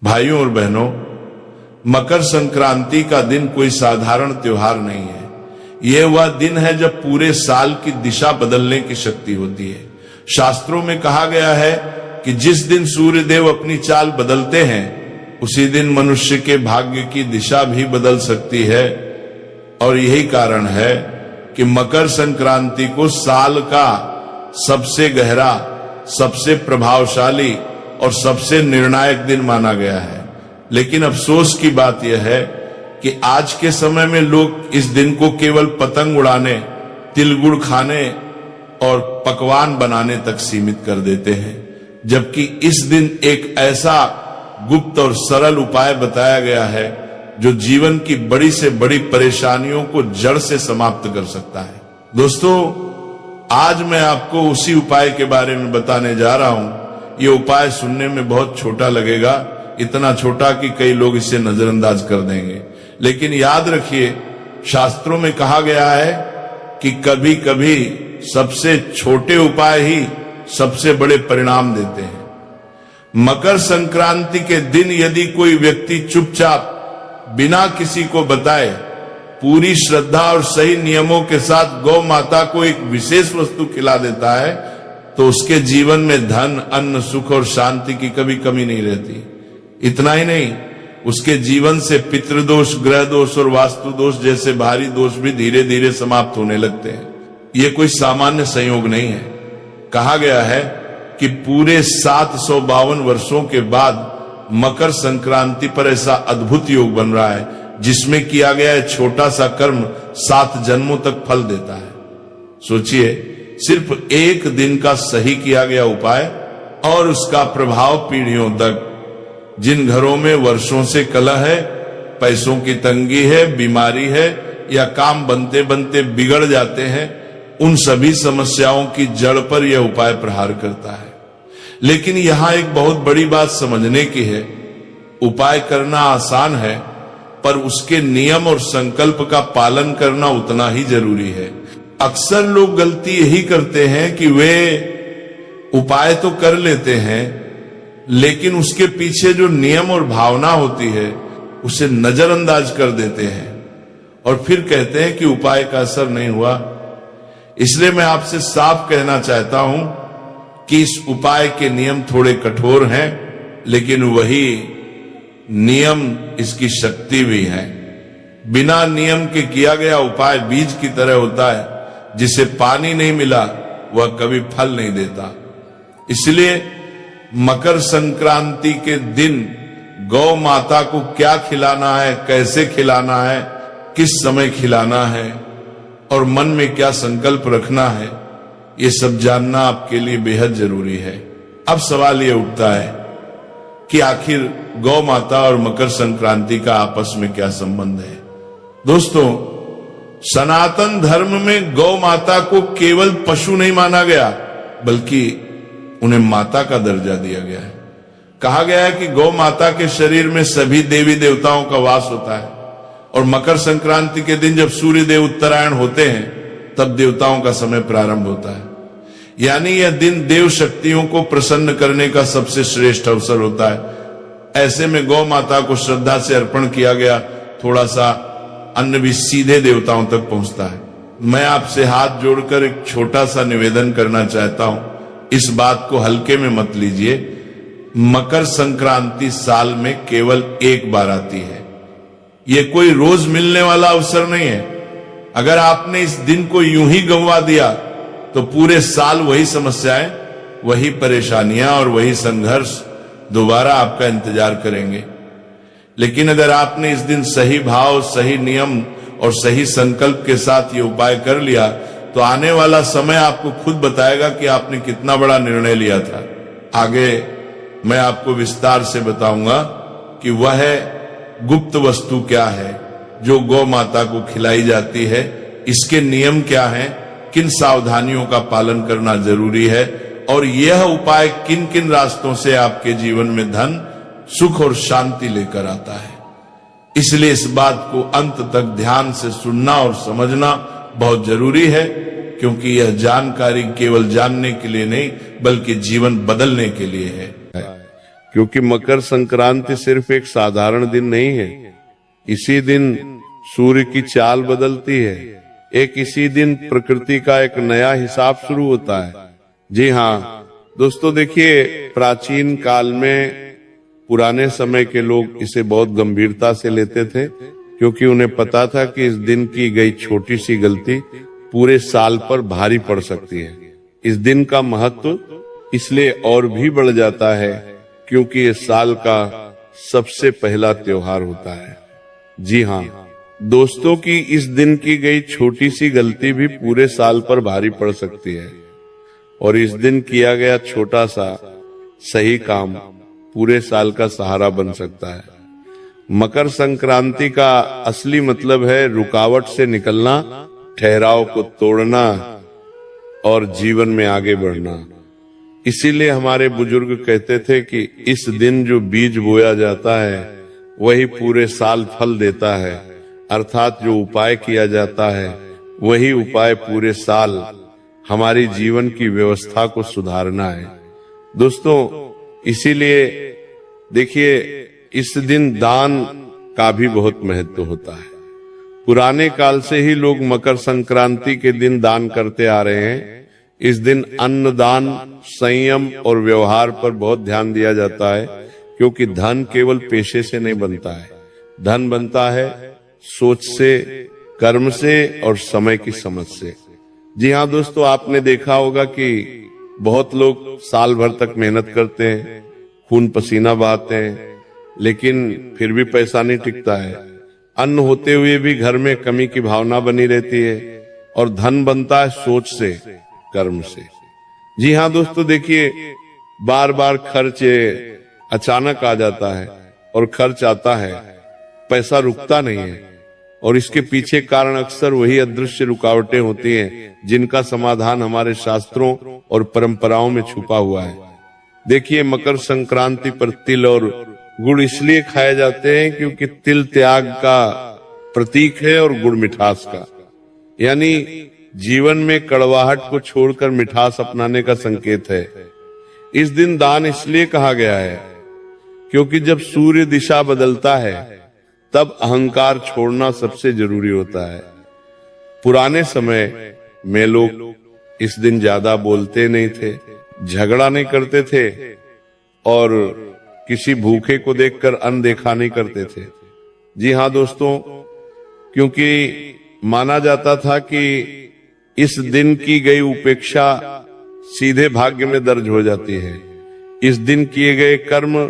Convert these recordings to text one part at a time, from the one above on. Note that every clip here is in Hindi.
भाइयों और बहनों, मकर संक्रांति का दिन कोई साधारण त्योहार नहीं है। यह वह दिन है जब पूरे साल की दिशा बदलने की शक्ति होती है। शास्त्रों में कहा गया है कि जिस दिन सूर्य देव अपनी चाल बदलते हैं, उसी दिन मनुष्य के भाग्य की दिशा भी बदल सकती है। और यही कारण है कि मकर संक्रांति को साल का सबसे गहरा, सबसे प्रभावशाली और सबसे निर्णायक दिन माना गया है। लेकिन अफसोस की बात यह है कि आज के समय में लोग इस दिन को केवल पतंग उड़ाने, तिल गुड़ खाने और पकवान बनाने तक सीमित कर देते हैं, जबकि इस दिन एक ऐसा गुप्त और सरल उपाय बताया गया है जो जीवन की बड़ी से बड़ी परेशानियों को जड़ से समाप्त कर सकता है। दोस्तों, आज मैं आपको उसी उपाय के बारे में बताने जा रहा हूं। ये उपाय सुनने में बहुत छोटा लगेगा, इतना छोटा कि कई लोग इसे नजरअंदाज कर देंगे। लेकिन याद रखिए, शास्त्रों में कहा गया है कि कभी कभी सबसे छोटे उपाय ही सबसे बड़े परिणाम देते हैं। मकर संक्रांति के दिन यदि कोई व्यक्ति चुपचाप बिना किसी को बताए पूरी श्रद्धा और सही नियमों के साथ गौ माता को एक विशेष वस्तु खिला देता है, तो उसके जीवन में धन, अन्न, सुख और शांति की कभी कमी नहीं रहती। इतना ही नहीं, उसके जीवन से पितृदोष, ग्रह दोष और वास्तु दोष जैसे भारी दोष भी धीरे धीरे समाप्त होने लगते हैं। ये कोई सामान्य संयोग नहीं है। कहा गया है कि पूरे 752 वर्षों के बाद मकर संक्रांति पर ऐसा अद्भुत योग बन रहा है जिसमें किया गया है छोटा सा कर्म 7 जन्मों तक फल देता है। सोचिए, सिर्फ एक दिन का सही किया गया उपाय और उसका प्रभाव पीढ़ियों तक। जिन घरों में वर्षों से कलह है, पैसों की तंगी है, बीमारी है या काम बनते बनते बिगड़ जाते हैं, उन सभी समस्याओं की जड़ पर यह उपाय प्रहार करता है। लेकिन यहां एक बहुत बड़ी बात समझने की है। उपाय करना आसान है, पर उसके नियम और संकल्प का पालन करना उतना ही जरूरी है। अक्सर लोग गलती यही करते हैं कि वे उपाय तो कर लेते हैं, लेकिन उसके पीछे जो नियम और भावना होती है उसे नजरअंदाज कर देते हैं और फिर कहते हैं कि उपाय का असर नहीं हुआ। इसलिए मैं आपसे साफ कहना चाहता हूं कि इस उपाय के नियम थोड़े कठोर हैं, लेकिन वही नियम इसकी शक्ति भी है। बिना नियम के किया गया उपाय बीज की तरह होता है, जिसे पानी नहीं मिला वह कभी फल नहीं देता। इसलिए मकर संक्रांति के दिन गौ माता को क्या खिलाना है, कैसे खिलाना है, किस समय खिलाना है और मन में क्या संकल्प रखना है, ये सब जानना आपके लिए बेहद जरूरी है। अब सवाल ये उठता है कि आखिर गौ माता और मकर संक्रांति का आपस में क्या संबंध है। दोस्तों, सनातन धर्म में गौ माता को केवल पशु नहीं माना गया, बल्कि उन्हें माता का दर्जा दिया गया है। कहा गया है कि गौ माता के शरीर में सभी देवी देवताओं का वास होता है और मकर संक्रांति के दिन जब सूर्य देव उत्तरायण होते हैं, तब देवताओं का समय प्रारंभ होता है। यानी यह दिन देव शक्तियों को प्रसन्न करने का सबसे श्रेष्ठ अवसर होता है। ऐसे में गौ माता को श्रद्धा से अर्पण किया गया थोड़ा सा अन्न भी सीधे देवताओं तक पहुंचता है। मैं आपसे हाथ जोड़कर एक छोटा सा निवेदन करना चाहता हूं, इस बात को हल्के में मत लीजिए। मकर संक्रांति साल में केवल एक बार आती है। यह कोई रोज मिलने वाला अवसर नहीं है। अगर आपने इस दिन को यूं ही गंवा दिया तो पूरे साल वही समस्याएं, वही परेशानियां और वही संघर्ष दोबारा आपका इंतजार करेंगे। लेकिन अगर आपने इस दिन सही भाव, सही नियम और सही संकल्प के साथ ये उपाय कर लिया, तो आने वाला समय आपको खुद बताएगा कि आपने कितना बड़ा निर्णय लिया था। आगे मैं आपको विस्तार से बताऊंगा कि वह गुप्त वस्तु क्या है जो गौ माता को खिलाई जाती है, इसके नियम क्या हैं, किन सावधानियों का पालन करना जरूरी है और यह उपाय किन किन रास्तों से आपके जीवन में धन, सुख और शांति लेकर आता है। इसलिए इस बात को अंत तक ध्यान से सुनना और समझना बहुत जरूरी है, क्योंकि यह जानकारी केवल जानने के लिए नहीं बल्कि जीवन बदलने के लिए है। क्योंकि मकर संक्रांति सिर्फ एक साधारण दिन नहीं है। इसी दिन सूर्य की चाल बदलती है। एक इसी दिन प्रकृति का एक नया हिसाब शुरू होता है। जी हाँ दोस्तों, देखिए प्राचीन काल में पुराने समय के लोग इसे बहुत गंभीरता से लेते थे, क्योंकि उन्हें पता था कि इस दिन की गई छोटी सी गलती पूरे साल पर भारी पड़ सकती है। इस दिन का महत्व इसलिए और भी बढ़ जाता है क्योंकि ये साल का सबसे पहला त्योहार होता है। जी हाँ दोस्तों, की इस दिन की गई छोटी सी गलती भी पूरे साल पर भारी पड़ सकती है, और इस दिन किया गया छोटा सा सही काम पूरे साल का सहारा बन सकता है। मकर संक्रांति का असली मतलब है रुकावट से निकलना, ठहराव को तोड़ना और जीवन में आगे बढ़ना। इसीलिए हमारे बुजुर्ग कहते थे कि इस दिन जो बीज बोया जाता है वही पूरे साल फल देता है, अर्थात जो उपाय किया जाता है वही उपाय पूरे साल हमारी जीवन की व्यवस्था को सुधारना है। दोस्तों, इसीलिए देखिए इस दिन दान का भी बहुत महत्व होता है। पुराने काल से ही लोग मकर संक्रांति के दिन दान करते आ रहे हैं। इस दिन अन्न दान, संयम और व्यवहार पर बहुत ध्यान दिया जाता है, क्योंकि धन केवल पेशे से नहीं बनता है। धन बनता है सोच से, कर्म से और समय की समझ से। जी हाँ दोस्तों, आपने देखा होगा कि बहुत लोग साल भर तक मेहनत करते हैं, खून पसीना बहाते हैं, लेकिन फिर भी पैसा नहीं टिकता है। अन्न होते हुए भी घर में कमी की भावना बनी रहती है, और धन बनता है सोच से, कर्म से। जी हाँ दोस्तों, देखिए बार बार खर्च अचानक आ जाता है, और खर्च आता है, पैसा रुकता नहीं है, और इसके पीछे कारण अक्सर वही अदृश्य रुकावटें होती हैं जिनका समाधान हमारे शास्त्रों और परंपराओं में छुपा हुआ है। देखिए मकर संक्रांति पर तिल और गुड़ इसलिए खाए जाते हैं क्योंकि तिल त्याग का प्रतीक है और गुड़ मिठास का, यानी जीवन में कड़वाहट को छोड़कर मिठास अपनाने का संकेत है। इस दिन दान इसलिए कहा गया है क्योंकि जब सूर्य दिशा बदलता है तब अहंकार छोड़ना सबसे जरूरी होता है। पुराने समय में लोग इस दिन ज्यादा बोलते नहीं थे, झगड़ा नहीं करते थे, और किसी भूखे को देखकर अनदेखा नहीं करते थे। जी हाँ दोस्तों, क्योंकि माना जाता था कि इस दिन की गई उपेक्षा सीधे भाग्य में दर्ज हो जाती है। इस दिन किए गए कर्म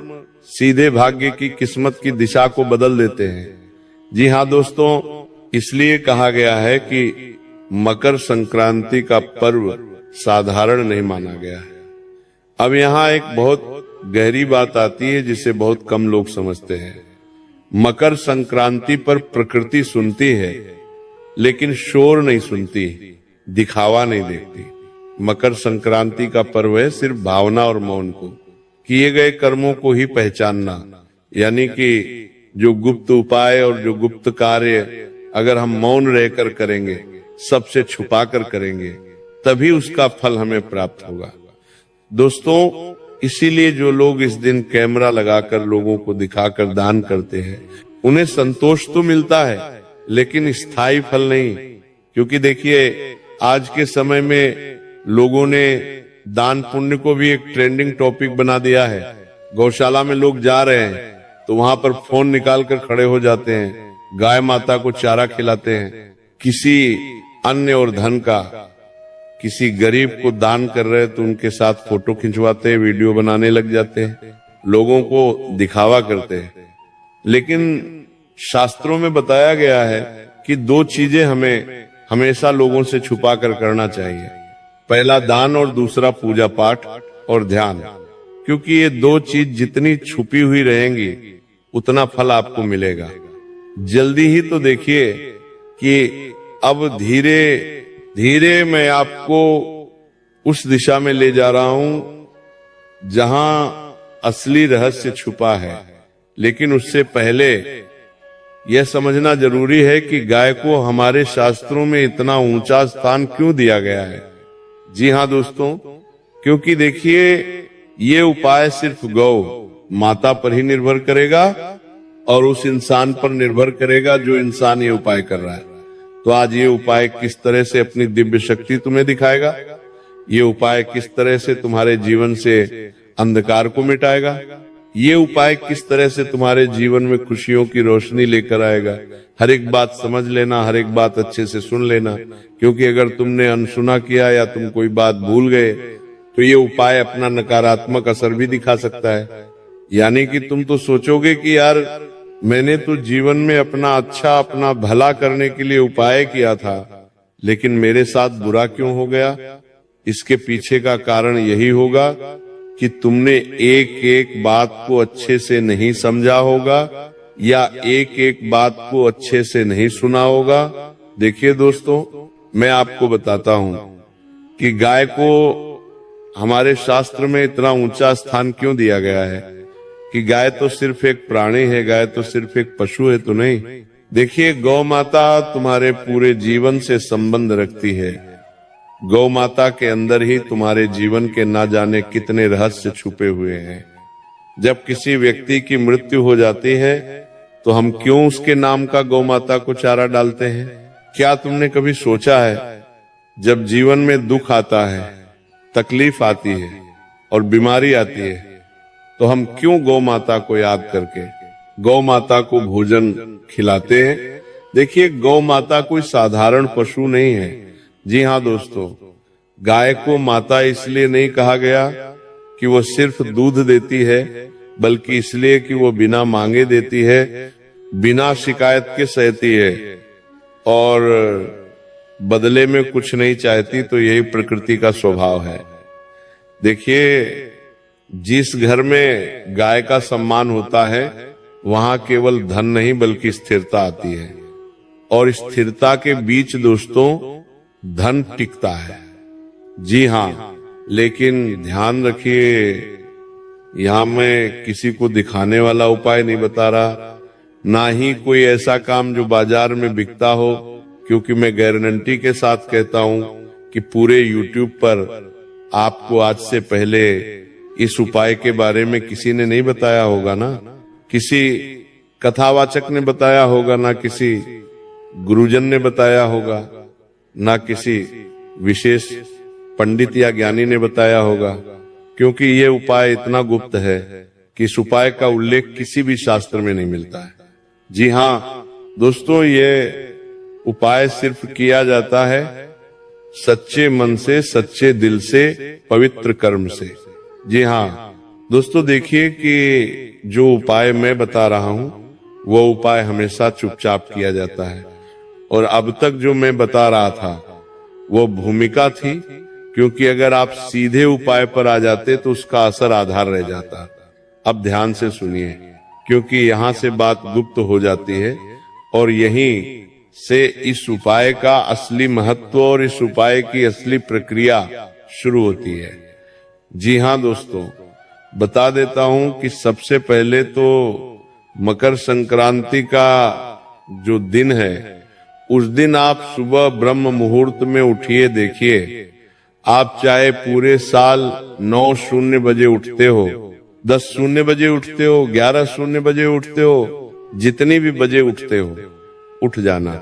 सीधे भाग्य की किस्मत की दिशा को बदल देते हैं। जी हाँ दोस्तों, इसलिए कहा गया है कि मकर संक्रांति का पर्व साधारण नहीं माना गया है। अब यहाँ एक बहुत गहरी बात आती है जिसे बहुत कम लोग समझते हैं। मकर संक्रांति पर प्रकृति सुनती है, लेकिन शोर नहीं सुनती, दिखावा नहीं देखती। मकर संक्रांति का पर्व है सिर्फ भावना और मौन को, किए गए कर्मों को ही पहचानना, यानी कि जो गुप्त उपाय और जो गुप्त कार्य अगर हम मौन रहकर करेंगे, सबसे छुपा कर करेंगे, तभी उसका फल हमें प्राप्त होगा। दोस्तों, इसीलिए जो लोग इस दिन कैमरा लगाकर लोगों को दिखाकर दान करते हैं, उन्हें संतोष तो मिलता है लेकिन स्थायी फल नहीं। क्योंकि देखिए आज के समय में लोगों ने दान पुण्य को भी एक ट्रेंडिंग टॉपिक बना दिया है। गौशाला में लोग जा रहे हैं तो वहां पर फोन निकाल कर खड़े हो जाते हैं, गाय माता को चारा खिलाते हैं, किसी अन्न और धन का किसी गरीब को दान कर रहे तो उनके साथ फोटो खिंचवाते हैं, वीडियो बनाने लग जाते हैं, लोगों को दिखावा करते हैं। लेकिन शास्त्रों में बताया गया है कि दो चीजें हमें हमेशा लोगों से छुपा कर करना चाहिए। पहला दान और दूसरा पूजा पाठ और ध्यान, क्योंकि ये दो चीज जितनी छुपी हुई रहेंगी उतना फल आपको मिलेगा। जल्दी ही तो देखिए कि अब धीरे धीरे मैं आपको उस दिशा में ले जा रहा हूं जहां असली रहस्य छुपा है। लेकिन उससे पहले यह समझना जरूरी है कि गाय को हमारे शास्त्रों में इतना ऊंचा स्थान क्यों दिया गया है। जी हाँ दोस्तों, क्योंकि देखिए ये उपाय सिर्फ गौ माता पर ही निर्भर करेगा और उस इंसान पर निर्भर करेगा जो इंसान ये उपाय कर रहा है। तो आज ये उपाय किस तरह से अपनी दिव्य शक्ति तुम्हें दिखाएगा, ये उपाय किस तरह से तुम्हारे जीवन से अंधकार को मिटाएगा, ये उपाय किस तरह से तुम्हारे जीवन में खुशियों की रोशनी लेकर आएगा। हर एक बात समझ लेना, हर एक बात अच्छे से सुन लेना, क्योंकि अगर तुमने अनसुना किया या तुम कोई बात भूल गए तो ये उपाय अपना नकारात्मक असर भी दिखा सकता है। यानी कि तुम तो सोचोगे कि यार मैंने तो जीवन में अपना अच्छा, अपना भला करने के लिए उपाय किया था, लेकिन मेरे साथ बुरा क्यों हो गया। इसके पीछे का कारण यही होगा कि तुमने एक एक बात को अच्छे से नहीं समझा होगा या एक एक बात को अच्छे से नहीं सुना होगा। देखिए दोस्तों, मैं आपको बताता हूं कि गाय को हमारे शास्त्र में इतना ऊंचा स्थान क्यों दिया गया है कि गाय तो सिर्फ एक प्राणी है, गाय तो सिर्फ एक पशु है तो नहीं। देखिए, गौ माता तुम्हारे पूरे जीवन से संबंध रखती है। गौ माता के अंदर ही तुम्हारे जीवन के ना जाने कितने रहस्य छुपे हुए हैं। जब किसी व्यक्ति की मृत्यु हो जाती है तो हम क्यों उसके नाम का गौ माता को चारा डालते हैं। क्या तुमने कभी सोचा है, जब जीवन में दुख आता है, तकलीफ आती है और बीमारी आती है, तो हम क्यों गौ माता को याद करके गौ माता को भोजन खिलाते हैं। देखिए, गौ माता कोई साधारण पशु नहीं है। जी हाँ दोस्तों, गाय को माता इसलिए नहीं कहा गया कि वो सिर्फ दूध देती है, बल्कि इसलिए कि वो बिना मांगे देती है, बिना शिकायत के सहती है और बदले में कुछ नहीं चाहती। तो यही प्रकृति का स्वभाव है। देखिए, जिस घर में गाय का सम्मान होता है वहां केवल धन नहीं बल्कि स्थिरता आती है, और स्थिरता के बीच दोस्तों धन टिकता है। जी हाँ, लेकिन ध्यान रखिए, यहां मैं किसी को दिखाने वाला उपाय नहीं बता रहा, ना ही कोई ऐसा काम जो बाजार में बिकता हो, क्योंकि मैं गारंटी के साथ कहता हूं कि पूरे YouTube पर आपको आज से पहले इस उपाय के बारे में किसी ने नहीं बताया होगा ना। किसी कथावाचक ने बताया होगा, ना किसी गुरुजन ने बताया होगा, ना किसी विशेष पंडित या ज्ञानी ने बताया होगा, क्योंकि ये उपाय इतना गुप्त है कि इस उपाय का उल्लेख किसी भी शास्त्र में नहीं मिलता है। जी हाँ दोस्तों, ये उपाय सिर्फ किया जाता है सच्चे मन से, सच्चे दिल से, पवित्र कर्म से। जी हाँ दोस्तों, देखिए कि जो उपाय मैं बता रहा हूं वो उपाय हमेशा चुपचाप किया जाता है, और अब तक जो मैं बता रहा था वो भूमिका थी, क्योंकि अगर आप सीधे उपाय पर आ जाते तो उसका असर आधार रह जाता। अब ध्यान से सुनिए, क्योंकि यहाँ से बात गुप्त हो जाती है और यहीं से इस उपाय का असली महत्व और इस उपाय की असली प्रक्रिया शुरू होती है। जी हाँ दोस्तों, बता देता हूं कि सबसे पहले तो मकर संक्रांति का जो दिन है, उस दिन आप सुबह ब्रह्म मुहूर्त में उठिए। देखिए, आप चाहे पूरे साल 9:00 बजे उठते हो, 10:00 बजे उठते हो, 11:00 बजे उठते हो, जितनी भी बजे उठते हो, उठ जाना।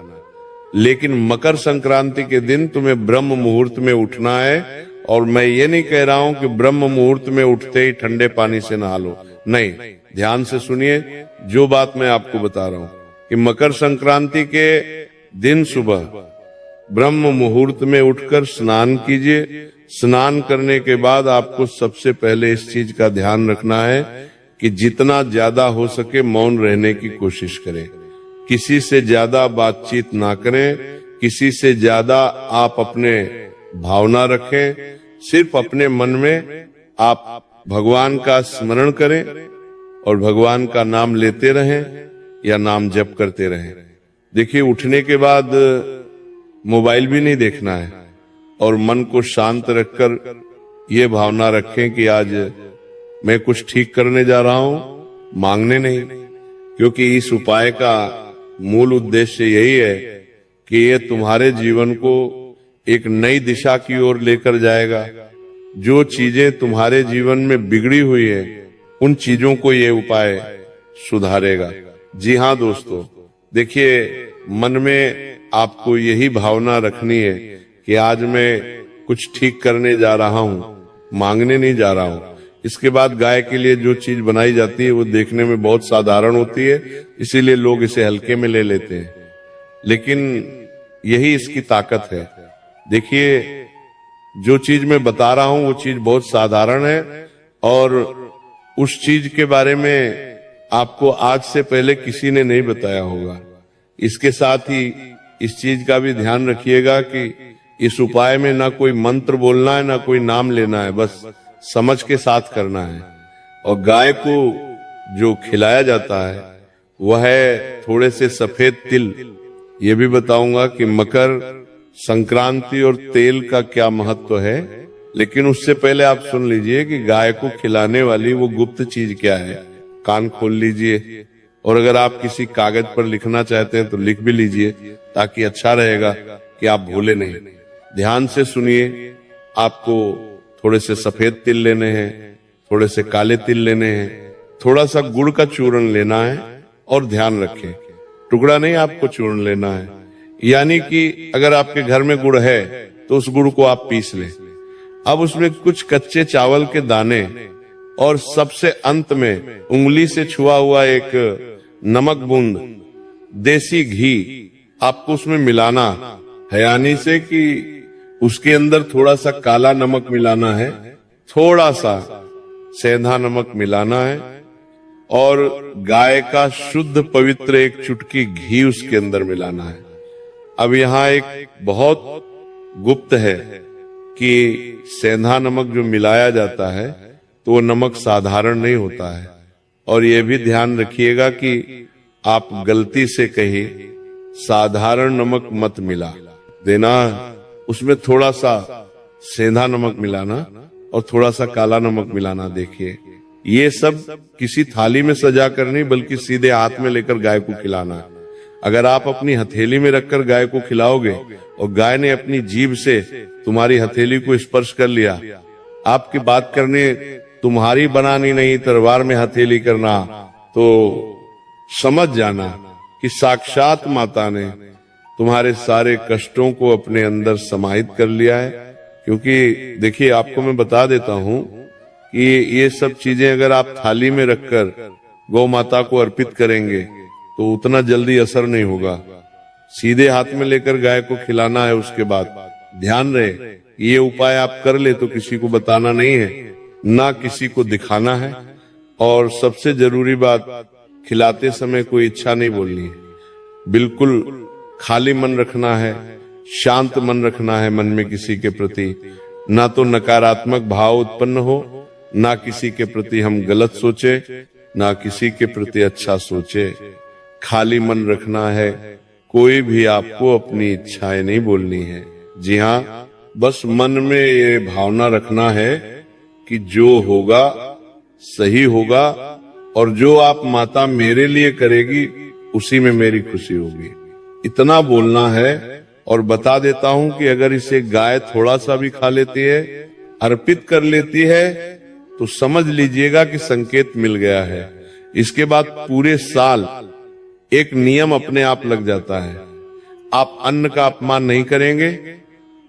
लेकिन मकर संक्रांति के दिन तुम्हें ब्रह्म मुहूर्त में उठना है। और मैं ये नहीं कह रहा हूं कि ब्रह्म मुहूर्त में उठते ही ठंडे पानी से नहा लो, नहीं। ध्यान से सुनिए जो बात मैं आपको बता रहा हूं कि मकर संक्रांति के दिन सुबह ब्रह्म मुहूर्त में उठकर स्नान कीजिए। स्नान करने के बाद आपको सबसे पहले इस चीज का ध्यान रखना है कि जितना ज्यादा हो सके मौन रहने की कोशिश करें। किसी से ज्यादा बातचीत ना करें, किसी से ज्यादा आप अपने भावना रखें। सिर्फ अपने मन में आप भगवान का स्मरण करें और भगवान का नाम लेते रहें या नाम जप करते रहें। देखिए, उठने के बाद मोबाइल भी नहीं देखना है और मन को शांत रखकर ये भावना रखें कि आज मैं कुछ ठीक करने जा रहा हूं, मांगने नहीं। क्योंकि इस उपाय का मूल उद्देश्य यही है कि ये तुम्हारे जीवन को एक नई दिशा की ओर लेकर जाएगा। जो चीजें तुम्हारे जीवन में बिगड़ी हुई है उन चीजों को ये उपाय सुधारेगा। जी हाँ दोस्तों, देखिए मन में आपको यही भावना रखनी है कि आज मैं कुछ ठीक करने जा रहा हूं, मांगने नहीं जा रहा हूं। इसके बाद गाय के लिए जो चीज बनाई जाती है वो देखने में बहुत साधारण होती है, इसीलिए लोग इसे हल्के में ले लेते हैं, लेकिन यही इसकी ताकत है। देखिए जो चीज मैं बता रहा हूं वो चीज बहुत साधारण है और उस चीज के बारे में आपको आज से पहले किसी ने नहीं बताया होगा। इसके साथ ही इस चीज का भी ध्यान रखिएगा कि इस उपाय में ना कोई मंत्र बोलना है ना कोई नाम लेना है, बस समझ के साथ करना है। और गाय को जो खिलाया जाता है वह है थोड़े से सफेद तिल। ये भी बताऊंगा कि मकर संक्रांति और तेल का क्या महत्व है, लेकिन उससे पहले आप सुन लीजिए कि गाय को खिलाने वाली वो गुप्त चीज क्या है। कान खोल लीजिए और अगर आप किसी कागज पर लिखना चाहते हैं तो लिख भी लीजिए, ताकि अच्छा रहेगा कि आप भूले नहीं। ध्यान से सुनिए। आपको थोड़े से सफेद तिल लेने हैं, थोड़े से काले तिल लेने हैं, थोड़ा सा गुड़ का चूर्ण लेना है और ध्यान रखें टुकड़ा नहीं आपको चूर्ण लेना है। यानी कि अगर आपके घर में गुड़ है तो उस गुड़ को आप पीस लें। अब उसमें कुछ कच्चे चावल के दाने और सबसे अंत में उंगली से छुआ हुआ एक नमक बूंद देसी घी आपको उसमें मिलाना है, यानी से कि उसके अंदर थोड़ा सा काला नमक मिलाना है, थोड़ा सा सेंधा नमक मिलाना है और गाय का शुद्ध पवित्र एक चुटकी घी उसके अंदर मिलाना है। अब यहाँ एक बहुत गुप्त है कि सेंधा नमक जो मिलाया जाता है तो वो नमक साधारण नहीं होता है। और ये भी ध्यान रखिएगा कि आप गलती से कहीं साधारण नमक मत मिला देना, उसमें थोड़ा सा सेंधा नमक मिलाना और थोड़ा सा काला नमक मिलाना। देखिए ये सब किसी थाली में सजा कर नहीं बल्कि सीधे हाथ में लेकर गाय को खिलाना है। अगर आप अपनी हथेली में रखकर गाय को खिलाओगे और गाय ने अपनी जीभ से तुम्हारी हथेली को स्पर्श कर लिया, आपकी बात करने तुम्हारी बनानी नहीं तलवार में हथेली करना, तो समझ जाना कि साक्षात माता ने तुम्हारे सारे कष्टों को अपने अंदर समाहित कर लिया है। क्योंकि देखिए आपको मैं बता देता हूं कि ये सब चीजें अगर आप थाली में रखकर गौ माता को अर्पित करेंगे तो उतना जल्दी असर नहीं होगा। सीधे हाथ में लेकर गाय को खिलाना है। उसके बाद ध्यान रहे ये उपाय आप कर ले तो किसी को बताना नहीं है, ना किसी को दिखाना है। और सबसे जरूरी बात, खिलाते समय कोई इच्छा नहीं बोलनी है, बिल्कुल खाली मन रखना है, शांत मन रखना है मन में किसी के प्रति, ना तो नकारात्मक भाव उत्पन्न हो, ना किसी के प्रति हम गलत सोचे, ना किसी के प्रति अच्छा सोचे। खाली मन रखना है, कोई भी आपको अपनी इच्छाएं नहीं बोलनी है। जी हाँ, बस मन में ये भावना रखना है कि जो होगा सही होगा और जो आप माता मेरे लिए करेगी उसी में मेरी खुशी होगी, इतना बोलना है। और बता देता हूं कि अगर इसे गाय थोड़ा सा भी खा लेती है, अर्पित कर लेती है, तो समझ लीजिएगा कि संकेत मिल गया है। इसके बाद पूरे साल एक नियम अपने आप लग जाता है, आप अन्न का अपमान नहीं करेंगे।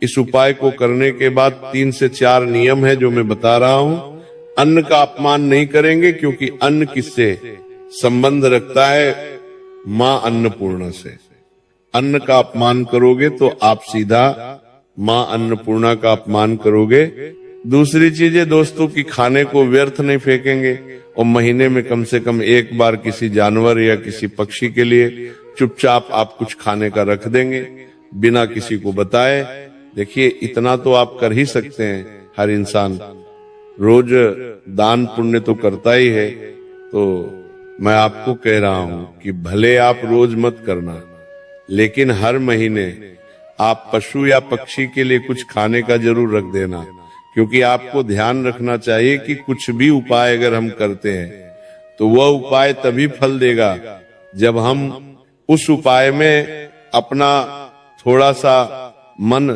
इस उपाय को करने के बाद 3 से 4 नियम है जो मैं बता रहा हूं। अन्न का अपमान नहीं करेंगे क्योंकि अन्न किससे संबंध रखता है? मां अन्नपूर्णा से। अन्न का अपमान करोगे तो आप सीधा मां अन्नपूर्णा का अपमान करोगे। दूसरी चीज है दोस्तों कि खाने को व्यर्थ नहीं फेंकेंगे और महीने में कम से कम एक बार किसी जानवर या किसी पक्षी के लिए चुपचाप आप कुछ खाने का रख देंगे बिना किसी को बताए। देखिए इतना तो आप कर ही सकते हैं। हर इंसान रोज दान पुण्य तो करता ही है, तो मैं आपको कह रहा हूं कि भले आप रोज मत करना, लेकिन हर महीने आप पशु या पक्षी के लिए कुछ खाने का जरूर रख देना। क्योंकि आपको ध्यान रखना चाहिए कि कुछ भी उपाय अगर हम करते हैं तो वह उपाय तभी फल देगा जब हम उस उपाय में अपना थोड़ा सा मन,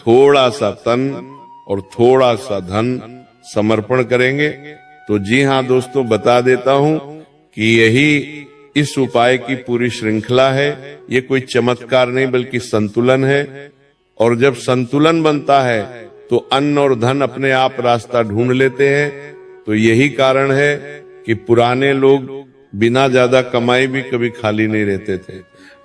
थोड़ा सा तन और थोड़ा सा धन समर्पण करेंगे। तो जी हाँ दोस्तों, बता देता हूं कि यही इस उपाय की पूरी श्रृंखला है। ये कोई चमत्कार नहीं बल्कि संतुलन है। और जब संतुलन बनता है तो अन्न और धन अपने आप रास्ता ढूंढ लेते हैं। तो यही कारण है कि पुराने लोग बिना ज्यादा कमाई भी कभी खाली नहीं रहते थे।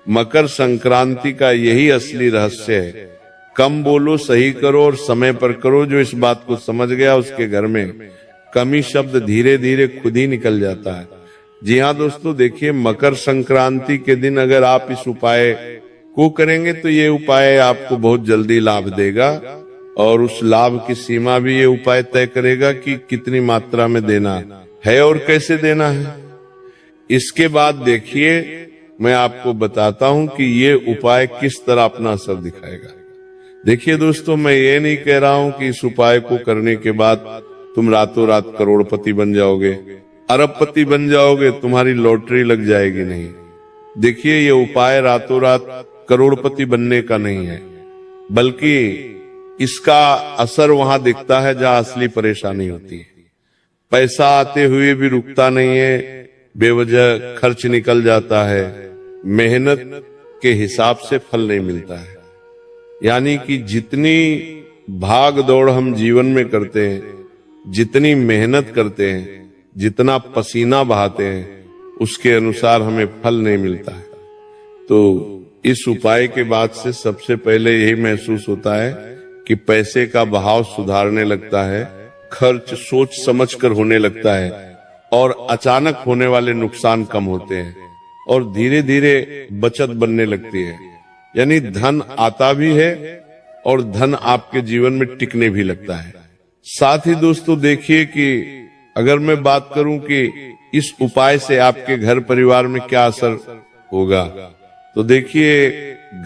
मकर संक्रांति का यही असली रहस्य है। कम बोलो, सही करो और समय पर करो। जो इस बात को समझ गया उसके घर में कमी शब्द धीरे धीरे खुद ही निकल जाता है। जी हाँ दोस्तों, देखिए मकर संक्रांति के दिन अगर आप इस उपाय को करेंगे तो ये उपाय आपको बहुत जल्दी लाभ देगा। और उस लाभ की सीमा भी ये उपाय तय करेगा कि कितनी मात्रा में देना है और कैसे देना है। इसके बाद देखिए मैं आपको बताता हूं कि ये उपाय किस तरह अपना असर दिखाएगा। देखिए दोस्तों, मैं ये नहीं कह रहा हूं कि इस उपाय को करने के बाद तुम रातों रात करोड़पति बन जाओगे, अरबपति बन जाओगे, तुम्हारी लॉटरी लग जाएगी। नहीं, देखिए ये उपाय रातों रात करोड़पति बनने का नहीं है, बल्कि इसका असर वहां दिखता है जहां असली परेशानी होती है। पैसा आते हुए भी रुकता नहीं है, बेवजह खर्च निकल जाता है, मेहनत के हिसाब से फल नहीं मिलता है। यानी कि जितनी भाग दौड़ हम जीवन में करते हैं, जितनी मेहनत करते हैं, जितना पसीना बहाते हैं, उसके अनुसार हमें फल नहीं मिलता है। तो इस उपाय के बाद से सबसे पहले यही महसूस होता है कि पैसे का बहाव सुधारने लगता है, खर्च सोच समझ कर होने लगता है और अचानक होने वाले नुकसान कम होते हैं और धीरे धीरे बचत बनने लगती है। यानी धन आता भी है और धन आपके जीवन में टिकने भी लगता है। साथ ही दोस्तों देखिए कि अगर मैं बात करूं कि इस उपाय से आपके घर परिवार में क्या असर होगा, तो देखिए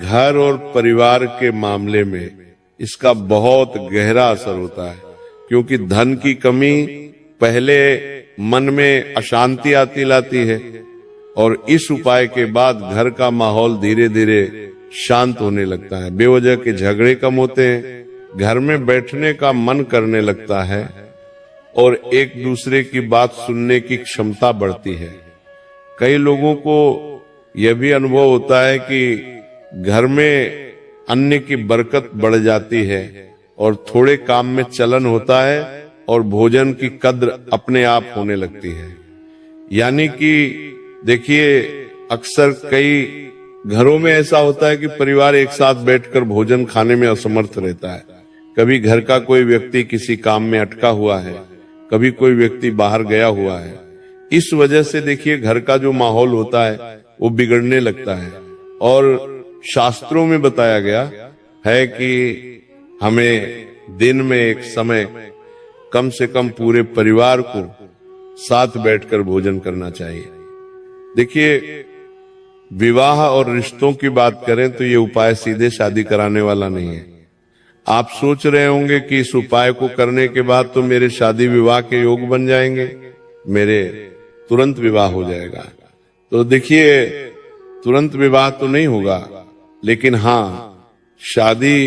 घर और परिवार के मामले में इसका बहुत गहरा असर होता है। क्योंकि धन की कमी पहले मन में अशांति आती लाती है और इस उपाय के बाद घर का माहौल धीरे धीरे शांत होने लगता है। बेवजह के झगड़े कम होते हैं, घर में बैठने का मन करने लगता है और एक दूसरे की बात सुनने की क्षमता बढ़ती है। कई लोगों को यह भी अनुभव होता है कि घर में अन्न की बरकत बढ़ जाती है और थोड़े काम में चलन होता है और भोजन की कद्र अपने आप होने लगती है। यानी कि देखिए अक्सर कई घरों में ऐसा होता है कि परिवार एक साथ बैठकर भोजन खाने में असमर्थ रहता है। कभी घर का कोई व्यक्ति किसी काम में अटका हुआ है, कभी कोई व्यक्ति बाहर गया हुआ है। इस वजह से देखिए घर का जो माहौल होता है वो बिगड़ने लगता है। और शास्त्रों में बताया गया है कि हमें दिन में एक समय कम से कम पूरे परिवार को साथ बैठकर भोजन करना चाहिए। देखिए विवाह और रिश्तों की बात करें तो ये उपाय सीधे शादी कराने वाला नहीं है। आप सोच रहे होंगे कि इस उपाय को करने के बाद तो मेरे शादी विवाह के योग बन जाएंगे, मेरे तुरंत विवाह हो जाएगा। तो देखिए तुरंत विवाह तो नहीं होगा, लेकिन हाँ शादी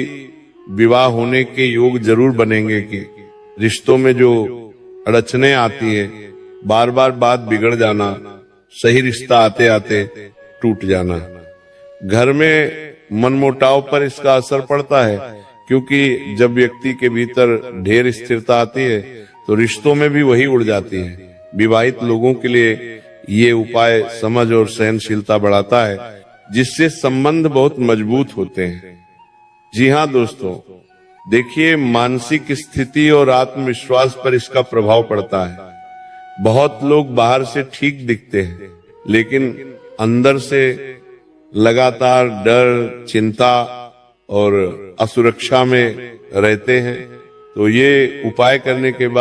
विवाह होने के योग जरूर बनेंगे। कि रिश्तों में जो अड़चने आती है, बार बार बात बिगड़ जाना, सही रिश्ता आते आते टूट जाना, घर में मनमुटाव पर इसका असर पड़ता है। क्योंकि जब व्यक्ति के भीतर ढेर स्थिरता आती है तो रिश्तों में भी वही उड़ जाती है। विवाहित लोगों के लिए ये उपाय समझ और सहनशीलता बढ़ाता है, जिससे संबंध बहुत मजबूत होते हैं। जी हाँ दोस्तों, देखिए मानसिक स्थिति और आत्मविश्वास पर इसका प्रभाव पड़ता है। बहुत लोग बाहर से ठीक दिखते हैं, लेकिन अंदर से लगातार डर, चिंता और असुरक्षा में रहते हैं। तो ये उपाय करने के बाद